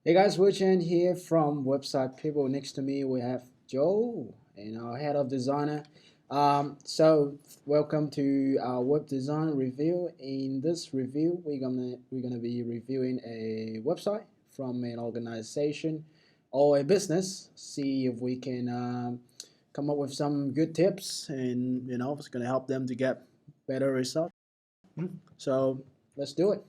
Hey guys, Hedgend here from Website People. Next to me we have Joe and our head of designer. Welcome to our web design review. In this review, we're gonna be reviewing a website from an organization or a business. See if we can come up with some good tips, and it's gonna help them to get better results. So let's do it.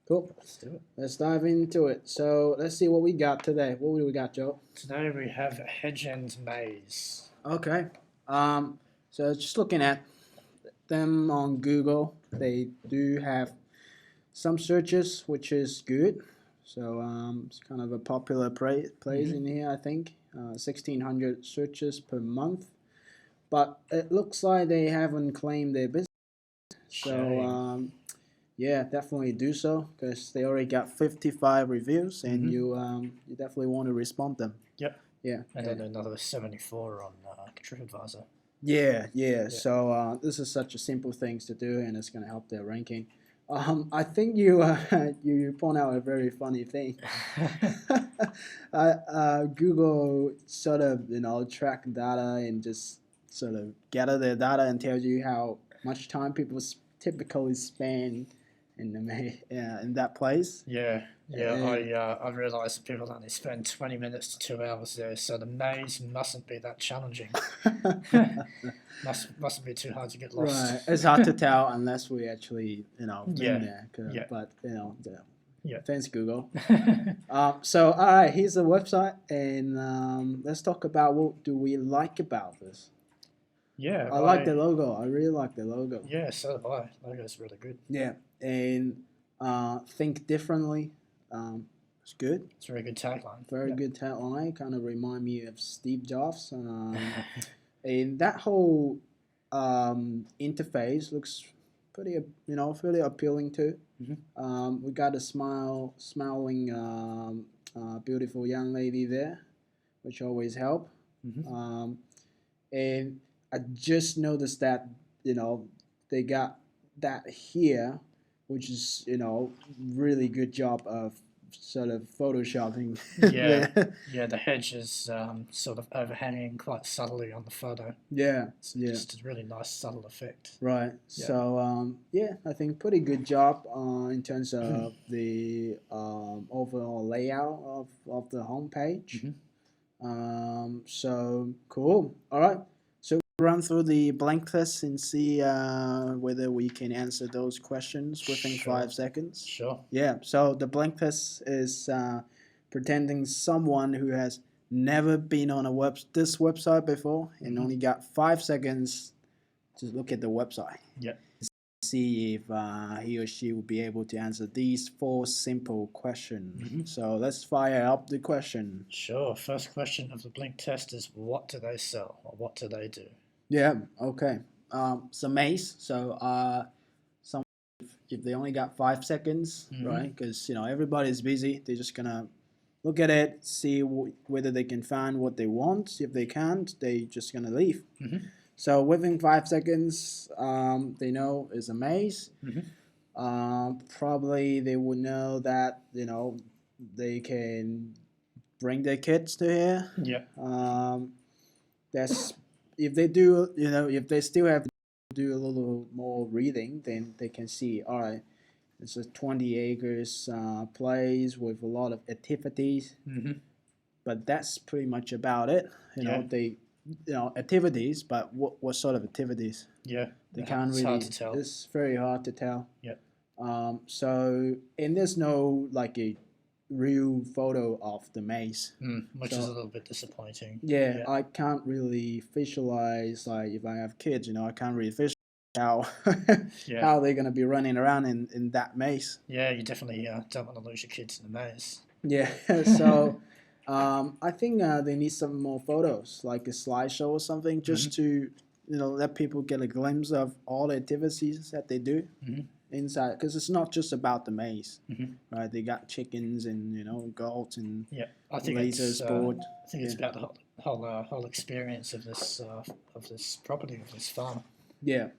Cool. Let's do it. Let's dive into it. So let's see what we got today. What do we got, Joe? Today we have Hedgend Maze. Okay. So just looking at them on Google, they do have some searches, which is good. So it's kind of a popular place in here, I think. 1,600 searches per month. But it looks like they haven't claimed their business. So yeah, definitely do so because they already got 55 reviews, and you definitely want to respond them. Yep. Yeah. And then another 74 on TripAdvisor. Yeah. So this is such a simple things to do, and it's going to help their ranking. I think you you point out a very funny thing. Google sort of track data and just sort of gather their data and tells you how much time people typically spend in that place. Yeah. I realised people only spend 20 minutes to 2 hours there, so the maze mustn't be that challenging. Mustn't be too hard to get lost. Right, it's hard to tell unless we actually been there. Yeah. But Yeah. thanks Google. So all right, here's the website, and let's talk about what do we like about this. Yeah. I like the logo. I really like the logo. Yeah, so do I. Logo's really good. Yeah, and think differently. It's good. It's a very good tagline. Very good tagline. Kind of remind me of Steve Jobs. And that whole interface looks pretty, fairly appealing too. We got a smiling, beautiful young lady there, which always help. And I just noticed that they got that here, which is really good job of sort of photoshopping. Yeah, the hedge is sort of overhanging quite subtly on the photo. Yeah, It's just a really nice subtle effect. right. Yeah. So I think pretty good job in terms of the overall layout of the homepage. So cool. All right. So run through the blank test and see whether we can answer those questions within Sure. 5 seconds. Sure. Yeah. So the blank test is pretending someone who has never been on this website before and only got 5 seconds to look at the website. Yeah. See if he or she will be able to answer these 4 simple questions. So let's fire up the question. Sure. First question of the blink test is, what do they sell, or what do they do? Yeah. Okay. So maze. So if they only got 5 seconds, right? Because everybody's busy. They're just gonna look at it, see whether they can find what they want. If they can't, they just gonna leave. So within 5 seconds, they know it's a maze. Probably they would know that they can bring their kids to here. Yeah. That's if they do. If they still have to do a little more reading, then they can see. All right, it's a 20 acres place with a lot of activities. But that's pretty much about it. They activities, but what sort of activities? Yeah. They can't really. Hard to tell. It's very hard to tell. Yeah. And there's no like a real photo of the maze, which is a little bit disappointing. Yeah, I can't really visualize, like if I have kids, I can't really visualize how how they're gonna be running around in that maze. Yeah, you definitely don't want to lose your kids in the maze. Yeah. So I think they need some more photos, like a slideshow or something, just to let people get a glimpse of all the activities that they do inside, because it's not just about the maze, right? They got chickens and goats and I think laser sport. I think it's about the whole experience of this property, of this farm. Yeah.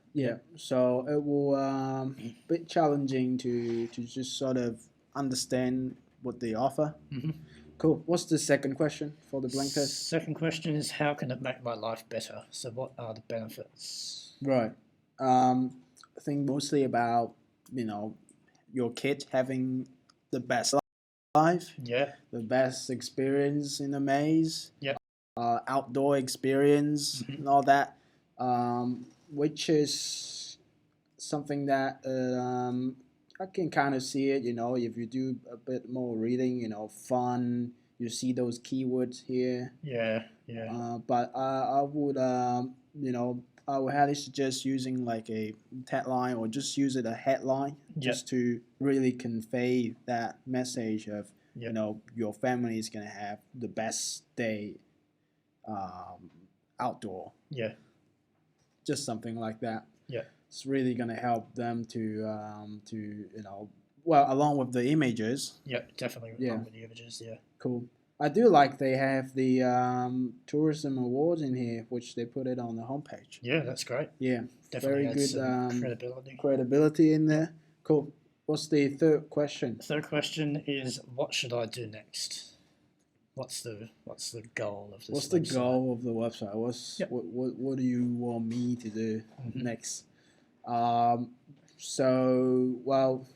So it will be challenging to just sort of understand what they offer. Mm-hmm. Cool. What's the second question for the blank test? Second question is, how can it make my life better? So what are the benefits? Right. I think mostly about your kid having the best life, Yeah. the best experience in the maze, Yep. outdoor experience, Mm-hmm. and all that, which is something that I can kind of see it. If you do a bit more reading, fun, you see those keywords here. Yeah. Yeah. But I would, I would highly suggest using like a tagline or just use it a headline just to really convey that message of, your family is going to have the best day outdoor. Yeah. Just something like that. Yeah. It's really going to help them well, along with the images. Yep, definitely. Yeah. Along with the images, yeah. Cool. I do like they have the tourism awards in here, which they put it on the homepage. Yeah, that's great. Yeah, Definitely very adds good some credibility in there. Cool. What's the third question? Third question is, what should I do next? What's the goal of this? What's the goal of the website? What do you want me to do next? So, well,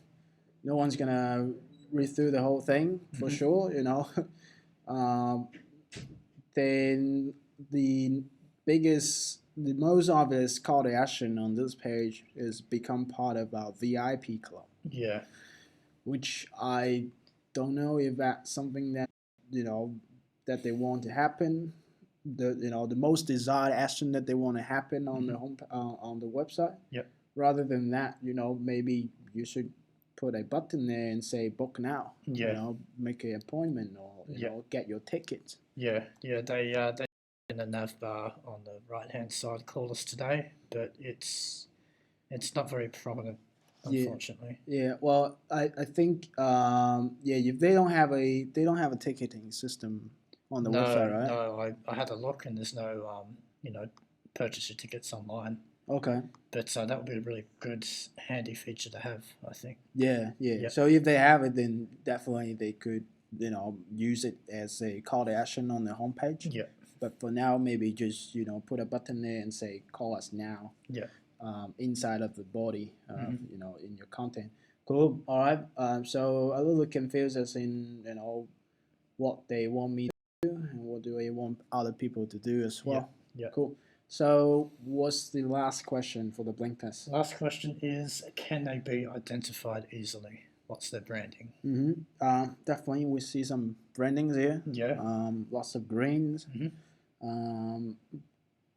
no one's gonna read through the whole thing for sure, then the most obvious call to action on this page is become part of our VIP club. Yeah. Which I don't know if that's something that that they want to happen. The most desired action that they want to happen on the home on the website. Yep. Rather than that, maybe you should put a button there and say book now. Yeah. Make an appointment or get your ticket. Yeah. Yeah. They in the nav bar on the right hand side called us today, but it's not very prominent, unfortunately. Yeah. Well, I think if they don't have a ticketing system on the website, right? No, I had a look and there's no purchase your tickets online. Okay. But that would be a really good, handy feature to have, I think. Yeah. Yep. So if they have it, then definitely they could, use it as a call to action on the homepage. Yeah. But for now, maybe just, put a button there and say, call us now. Yeah. Inside of the body, in your content. Cool. All right. So a little confused as in, what they want me to do and what do they want other people to do as well. Yeah. Cool. So what's the last question for the blink test? Last question is, can they be identified easily? What's their branding? Definitely we see some brandings here. Yeah. Lots of greens.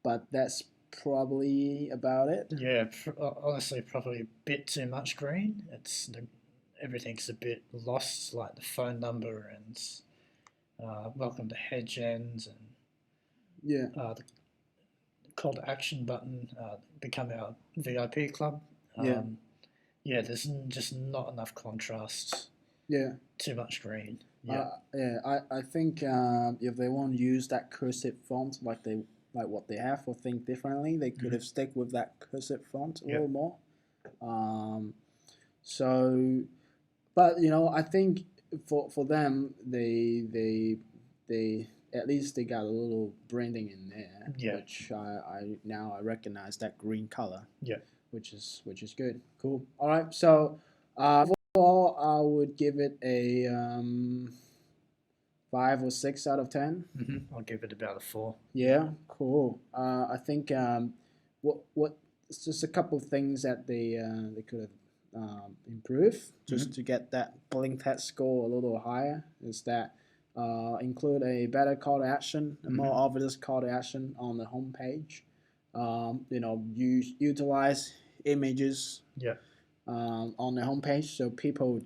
But that's probably about it. Yeah, honestly, probably a bit too much green. Everything's a bit lost, like the phone number and welcome to Hedgend and the call to action button, become our VIP club. There's just not enough contrast. Yeah. Too much green. I think if they want to use that cursive font like what they have or think differently, they could have stick with that cursive font a little more. But I think for them they at least they got a little branding in there, which I recognize that green color. Yeah. Which is good. Cool. All right. So overall, I would give it a 5 or 6 out of 10. I'll give it about a 4. Yeah, cool. I think what it's just a couple of things that they could have improved just to get that blink test score a little higher is that include a better call to action, a more obvious call to action on the homepage. Utilize images on the homepage so people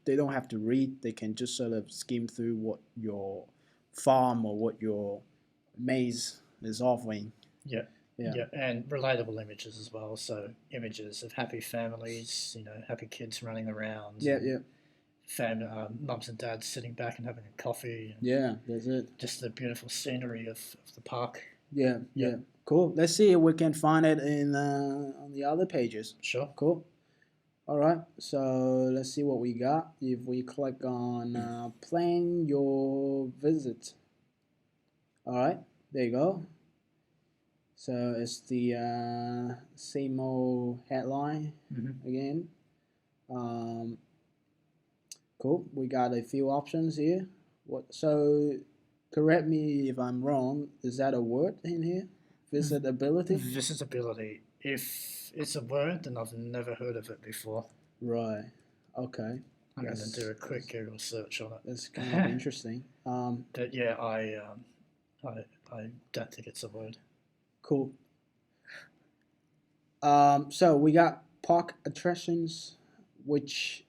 they don't have to read, they can just sort of skim through what your farm or what your maze is offering. Yeah, and relatable images as well. So images of happy families, happy kids running around. Mums and dads sitting back and having a coffee. That's it. Just the beautiful scenery of the park. Yeah. Cool. Let's see if we can find it in on the other pages. Sure. Cool. All right, so let's see what we got. If we click on plan your visit, all right, there you go. So it's the same old headline again. Um, cool. We got a few options here. What? So, correct me if I'm wrong. Is that a word in here? Visitability. Visitability. If it's a word, then I've never heard of it before. Right. Okay. I'm going to do a quick Google search on it. That's kind of interesting. But yeah, I don't think it's a word. Cool. So we got park attractions, which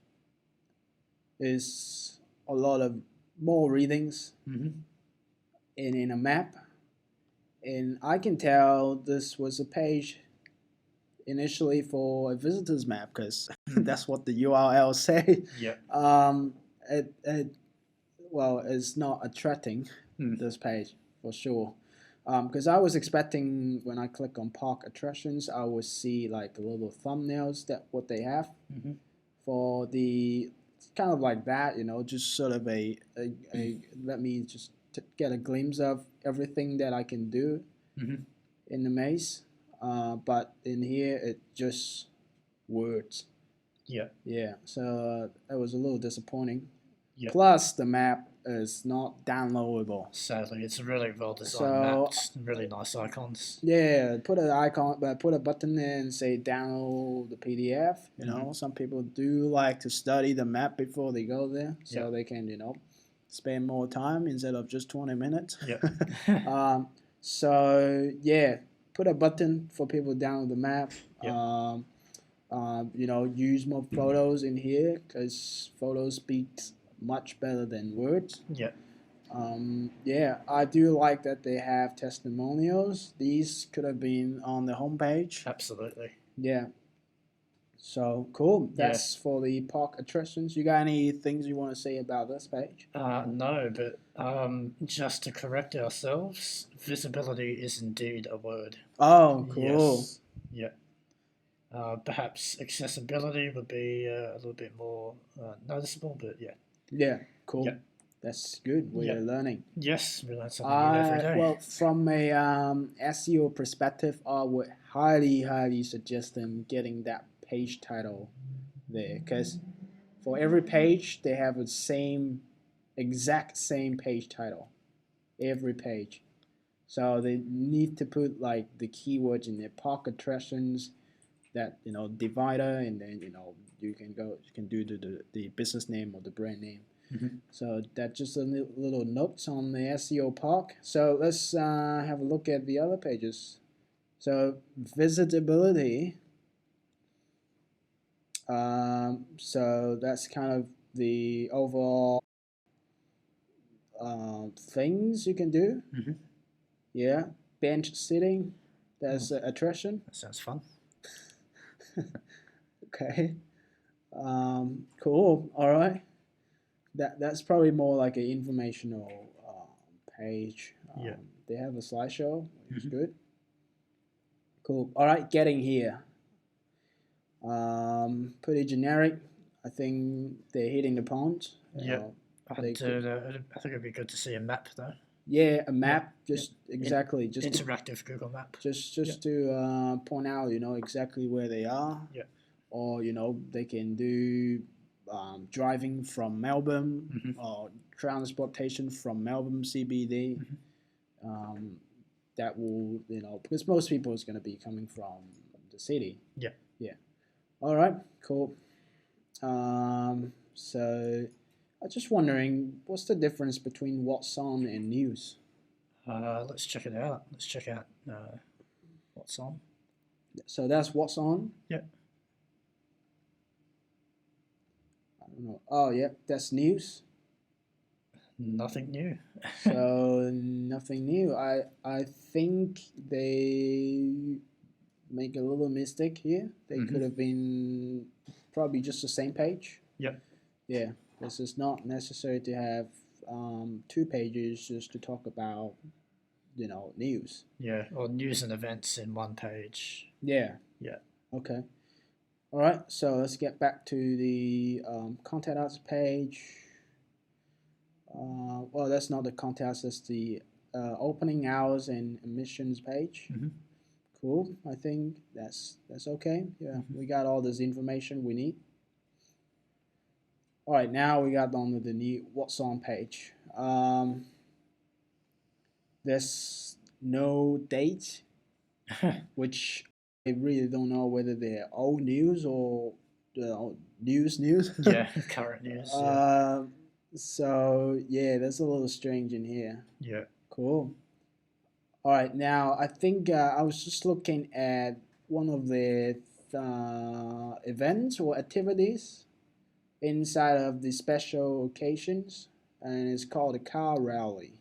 is a lot of more readings in a map, and I can tell this was a page initially for a visitor's map because that's what the URL say. Yeah. It well, it's not attracting this page for sure. Because I was expecting when I click on park attractions, I would see like little thumbnails that what they have for the kind of like that, just sort of a let me just get a glimpse of everything that I can do in the maze. But in here, it just words. Yeah. Yeah, so that was a little disappointing. Yep. Plus, the map is not downloadable. Sadly, it's a really well designed So, map. Really nice icons. Yeah, put an icon, but put a button there and say download the PDF. Some people do like to study the map before they go there, so they can spend more time instead of just 20 minutes. Yeah. So yeah, put a button for people to download the map. Use more photos in here because photos speak much better than words. Yeah. Yeah, I do like that they have testimonials. These could have been on the homepage. Absolutely. Yeah. So cool. That's for the park attractions. You got any things you want to say about this page? No, but just to correct ourselves, visibility is indeed a word. Oh, cool. Yes. Yeah. Perhaps accessibility would be a little bit more noticeable, but yeah. Yeah, cool. Yep. That's good. We're learning. Yes, we learn something new every day. Well, from a SEO perspective, I would highly, highly suggest them getting that page title there because for every page they have the exact same page title, every page. So they need to put like the keywords in their park attractions, that divider, and then you can do the business name or the brand name. So that's just a little notes on the SEO park. So let's have a look at the other pages. So visitability. So that's kind of the overall things you can do. Yeah, bench sitting. That's attraction. That sounds fun. Okay. Cool. All right. That's probably more like an informational page. They have a slideshow, which is good. Cool. All right, getting here. Pretty generic. I think they're hitting the point. I think it'd be good to see a map though. Yeah, a map. Just exactly. Just interactive Google map. Just to point out, exactly where they are. Yeah. Or they can do driving from Melbourne or transportation from Melbourne CBD. That will because most people is going to be coming from the city. Yeah. Yeah. All right. Cool. So I'm just wondering, what's the difference between what's on and news? Let's check it out. Let's check out what's on. So that's what's on. Yeah. I don't know. Oh, yeah, that's news. Nothing new. So nothing new. I think they make a little mistake here. They could have been probably just the same page. Yep. Yeah, this is not necessary to have two pages just to talk about news. Yeah, or news and events in one page. Yeah. Yeah. Okay. All right, so let's get back to the contact us page. Well, that's not the contact, that's the opening hours and emissions page. Mm-hmm. Cool. I think that's okay. Yeah, we got all this information we need. All right, now we got on the new what's on page. There's no date, which I really don't know whether they're old news or news. Yeah, current news. Yeah. So yeah, that's a little strange in here. Yeah. Cool. All right, now I think I was just looking at one of the events or activities inside of the special occasions, and it's called a car rally.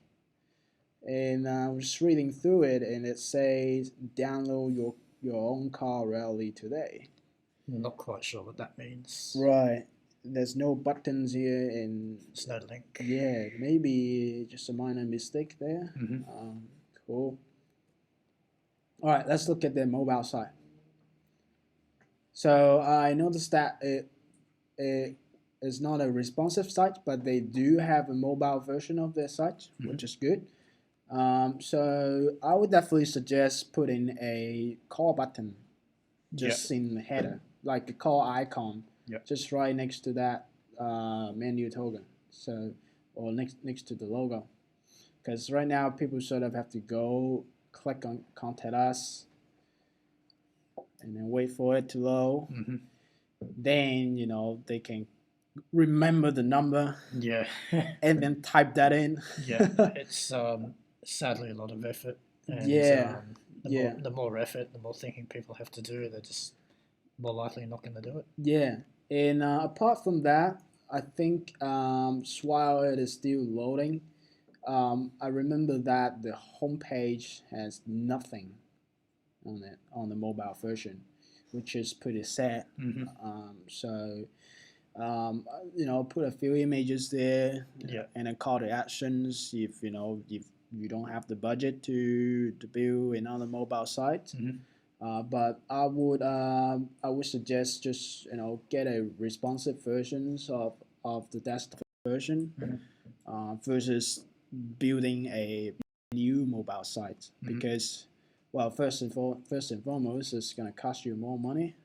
And I was reading through it, and it says download your own car rally today. Not quite sure what that means. Right. There's no buttons here, and There's no link. yeah, maybe just a minor mistake there. Mm-hmm. Cool. All right, let's look at the mobile side. So I noticed that it is not a responsive site, but they do have a mobile version of their site, which is good. So I would definitely suggest putting a call button just in the header, like a call icon, just right next to that menu token. So or next to the logo, because right now people sort of have to go click on contact us and then wait for it to load. Mm-hmm. Then they can remember the number. Yeah. And then type that in. Yeah, it's sadly a lot of effort. And, Yeah. The more effort, the more thinking people have to do. They're just more likely not going to do it. Yeah, and apart from that, I think while it is still loading, I remember that the homepage has nothing on it on the mobile version, which is pretty sad. Mm-hmm. So put a few images there, and a call to actions if you don't have the budget to build another mobile site. Mm-hmm. But I would suggest just get a responsive versions of the desktop version versus building a new mobile site, because well, first and foremost, it's going to cost you more money,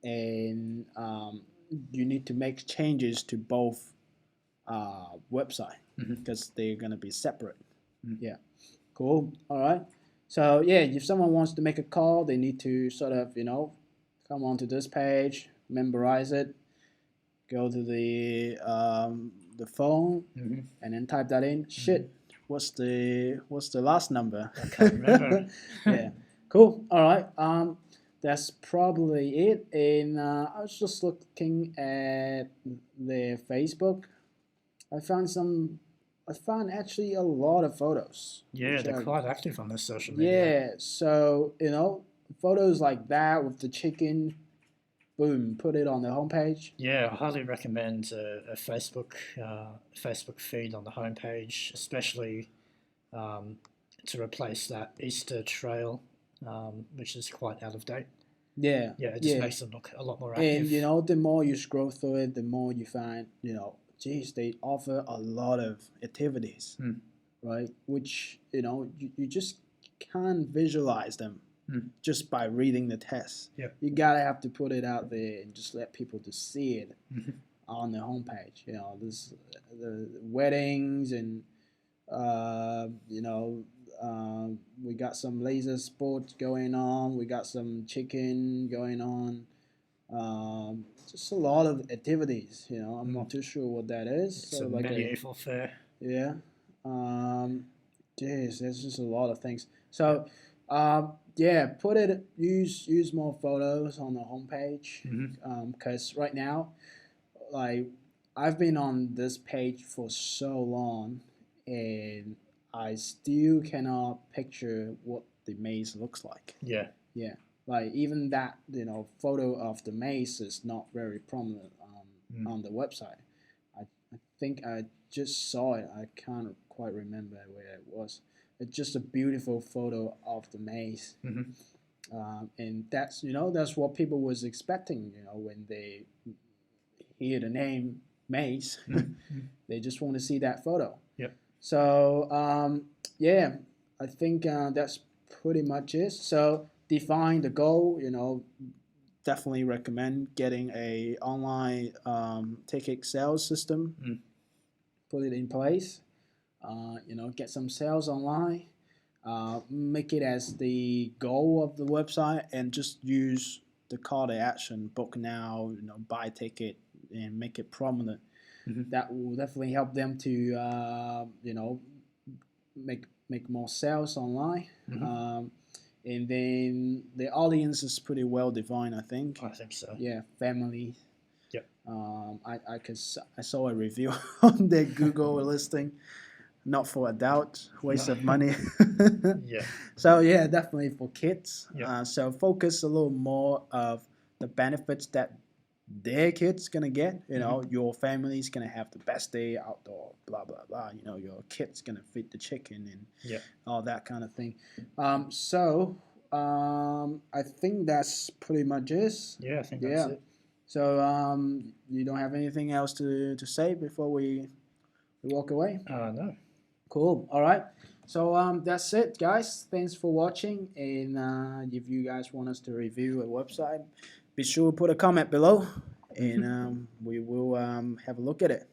and you need to make changes to both website because they're going to be separate. Yeah, cool. All right. So yeah, if someone wants to make a call, they need to sort of come onto this page, memorize it, go to the phone, and then type that in. Shit, what's the last number? I can't remember. Yeah, cool. All right. That's probably it. And I was just looking at their Facebook. I found actually a lot of photos. Yeah, they're quite active on their social media. Yeah, so photos like that with the chicken, boom, put it on the homepage. Yeah, I highly recommend a Facebook feed on the homepage, especially to replace that Easter trail, which is quite out of date. Yeah, Yeah, it just makes them look a lot more active. And the more you scroll through it, the more you find geez, they offer a lot of activities, right? Which you just can't visualize them just by reading the text. Yeah, you gotta have to put it out there and just let people to see it on the homepage. This the weddings and we got some laser sports going on. We got some chicken going on. Just a lot of activities. I'm not too sure what that is. It's so like medieval fair. Yeah. Geez, there's just a lot of things. So, yeah, use more photos on the homepage. Because right now, like I've been on this page for so long, and I still cannot picture what the maze looks like. Yeah. Yeah. Like even that photo of the maze is not very prominent on the website. I think I just saw it. I can't quite remember where it was. It's just a beautiful photo of the maze. And that's what people was expecting. When they hear the name Mace, they just want to see that photo. Yep. So yeah, I think that's pretty much it. So define the goal. Definitely recommend getting a online ticket sales system. Put it in place. Get some sales online. Make it as the goal of the website, and just use the call to action, book now, buy ticket, and make it prominent. That will definitely help them to make more sales online. And then the audience is pretty well defined, I think. I think so. Yeah, family. Yep. I saw a review on their Google listing. Not for adults, waste of money. Yeah. So yeah, definitely for kids. Yep. So focus a little more of the benefits that their kids gonna get. Your family's gonna have the best day outdoor. Blah blah blah. Your kid's gonna feed the chicken and Yep. all that kind of thing. I think that's pretty much it. Yeah, I think that's it. So you don't have anything else to say before we walk away? No. Cool. All right. So that's it, guys. Thanks for watching. And if you guys want us to review a website, be sure to put a comment below, and we will have a look at it.